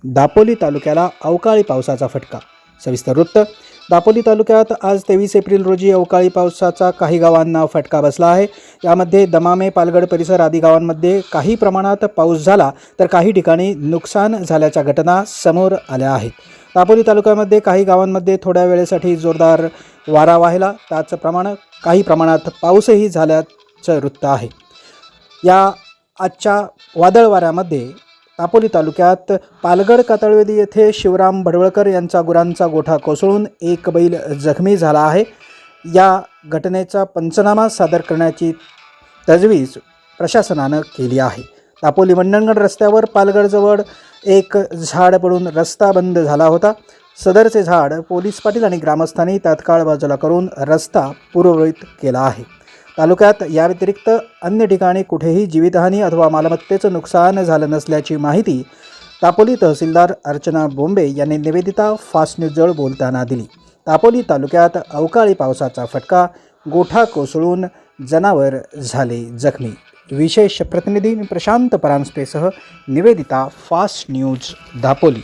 दापोली तालुक्याला अवकाळी पावसाचा फटका। सविस्तर वृत्त। दापोली तालुक्यात आज 23 एप्रिल रोजी अवकाळी पावसाचा काही गावांना फटका बसला आहे। यामध्ये दमामे, पालगड परिसर आदी गावांमध्ये काही प्रमाणात पाऊस झाला तर काही ठिकाणी नुकसान झाल्याच्या घटना समोर आल्या आहेत। दापोली तालुक्यामध्ये काही गावांमध्ये थोड्या वेळेसाठी जोरदार वारा वाहिला, त्याचप्रमाणे काही प्रमाणात पाऊसही झाल्याचं वृत्त आहे। या आजच्या वादळ वाऱ्यामध्ये दापोली तालुक्यात पालगड कातळवेदी येथे शिवराम भडवळकर यांचा गुरांचा गोठा कोसळून एक बैल जखमी झाला आहे। या घटनेचा पंचनामा सादर करण्याची तजवीज प्रशासनानं केली आहे। दापोली मंडणगड रस्त्यावर पालगडजवळ एक झाड पडून रस्ता बंद झाला होता। सदरचे झाड पोलीस पाटील आणि ग्रामस्थांनी तात्काळ बाजूला करून रस्ता पूर्ववत केला आहे। तालुक्यात या व्यतिरिक्त अन्य ठिकाणी कुठेही जीवितहानी अथवा मालमत्तेचं नुकसान झालं नसल्याची माहिती दापोली तहसीलदार अर्चना बोंबे यांनी निवेदिता फास्ट न्यूजजवळ बोलताना दिली। दापोली तालुक्यात अवकाळी पावसाचा फटका, गोठा कोसळून जनावर झाले जखमी। विशेष प्रतिनिधी प्रशांत परांजपेसह निवेदिता फास्ट न्यूज दापोली।